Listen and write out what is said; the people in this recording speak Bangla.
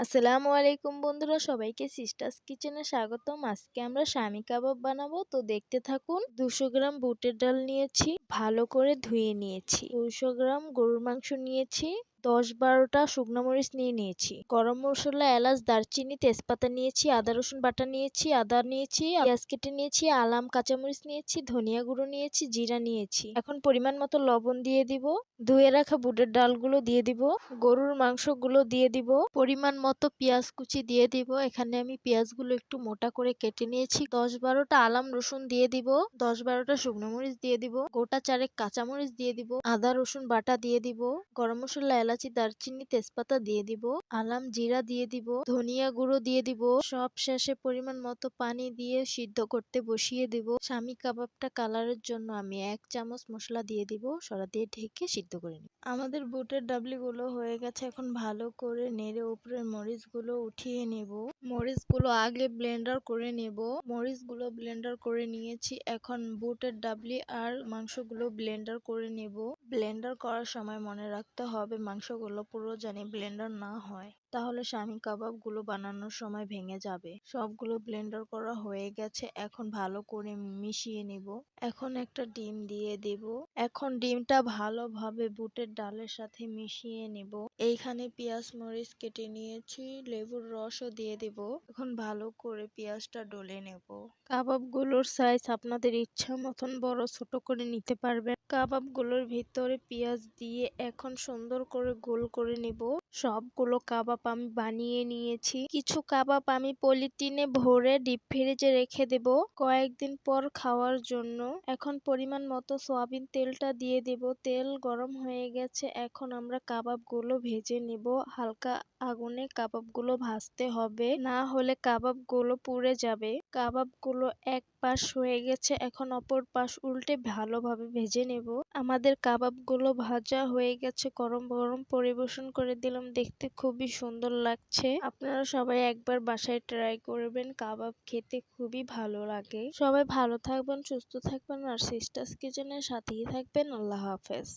আসসালামু আলাইকুম বন্ধুরা, সবাইকে সিস্টার্স কিচেনে স্বাগতম। আজকে আমরা শামি কাবাব বানাবো, তো দেখতে থাকুন। 200 গ্রাম বুটের ডাল নিয়েছি, ভালো করে ধুয়ে নিয়েছি। 200 গ্রাম গরুর মাংস নিয়েছি, 10-12টা শুকনো মরিচ নিয়েছি, গরম মশলা, এলাচ, দারচিনি, তেজপাতা নিয়েছি, আদা রসুন বাটা নিয়েছি, আদা নিয়েছি, পেঁয়াজ কেটে নিয়েছি, আলাম, কাঁচামরিচ নিয়েছি, ধনিয়া গুঁড়ো নিয়েছি, জিরা নিয়েছি। এখন পরিমাণ মতো লবণ দিয়ে দিব, ধুয়ে রাখা বুটের ডালগুলো দিয়ে দিব, গরুর মাংসগুলো দিয়ে দিব, পরিমাণ মতো পেঁয়াজ কুচি দিয়ে দিব। এখানে আমি পেঁয়াজগুলো একটু মোটা করে কেটে নিয়েছি। 10-12টা আলাম রসুন দিয়ে দিব, 10-12টা শুকনো মরিচ দিয়ে দিব, গোটা 4 কাঁচামরিচ দিয়ে দিব, আদা রসুন বাটা দিয়ে দিব, গরম মশলা, এলাচি, দারচিনি, তেজপাতা দিয়ে দিব, আলাম, জিরা দিয়ে দিব, ধনিয়া গুঁড়ো দিয়ে দিব। সব শেষে পরিমাণ মতো পানি দিয়ে সিদ্ধ করতে বসিয়ে দিব। শামি কাবাবটা কালারের জন্য আমি 1 চামচ মশলা দিয়ে দিব, সরা দিয়ে ঢেকে সিদ্ধ করে নিব। আমাদের বুটের ডাবলিগুলো হয়ে গেছে, এখন ভালো করে নেড়ে উপরের মরিচগুলো উঠিয়ে নেব। মরিচগুলো আগে ব্লেন্ডার করে নেব। মরিচগুলো ব্লেন্ডার করে নিয়েছি, এখন বুটের ডাবলি আর মাংসগুলো ব্লেন্ডার করে নেব। ব্লেন্ডার করার সময় মনে রাখতে হবে মাংসগুলো পুরো যেন ব্লেন্ডার না হয়, তাহলে শামি কাবাবগুলো বানানোর সময় ভেঙে যাবে। সবগুলো ব্লেন্ডার করা হয়ে গেছে, এখন ভালো করে মিশিয়ে নেব। এখন একটা ডিম দিয়ে দেব। এখন ডিমটা ভালোভাবে বুটের ডালের সাথে মিশিয়ে নেব। এইখানে পেঁয়াজ মরিচ কেটে নিয়েছি, লেবুর রসও দিয়ে দেব। এখন ভালো করে পেঁয়াজটা ডলে নেব। কাবাবগুলোর সাইজ আপনাদের ইচ্ছা মতন বড় ছোট করে নিতে পারবেন। কাবাবগুলোর ভিতরে পেঁয়াজ দিয়ে এখন সুন্দর করে গোল করে নেব। সবগুলো কাবাব আমি বানিয়ে নিয়েছি। কিছু কাবাব আমি পলিথিনে ভরে ডিপ ফ্রিজে রেখে দেব কয়েকদিন পর খাওয়ার জন্য। এখন পরিমাণ মতো সয়াবিন তেলটা দিয়ে দেব। তেল গরম হয়ে গেছে, এখন আমরা কাবাবগুলো ভেজে নেব। হালকা আগুনে কাবাবগুলো ভাজতে হবে, না হলে কাবাবগুলো পুড়ে যাবে। কাবাবগুলো এক পাশ হয়ে গেছে, এখন অপর পাশ উল্টে ভালোভাবে ভেজে নেব। আমাদের কাবাবগুলো ভাজা হয়ে গেছে, গরম গরম পরিবেশন করে দিলাম। দেখতে খুবই সুন্দর লাগছে। আপনারা সবাই একবার বাসায় ট্রাই করবেন, কাবাব খেতে খুবই ভালো লাগে। সবাই ভালো থাকবেন, সুস্থ থাকবেন আর সিস্টার্স কিচেনের সাথেই থাকবেন। আল্লাহ হাফেজ।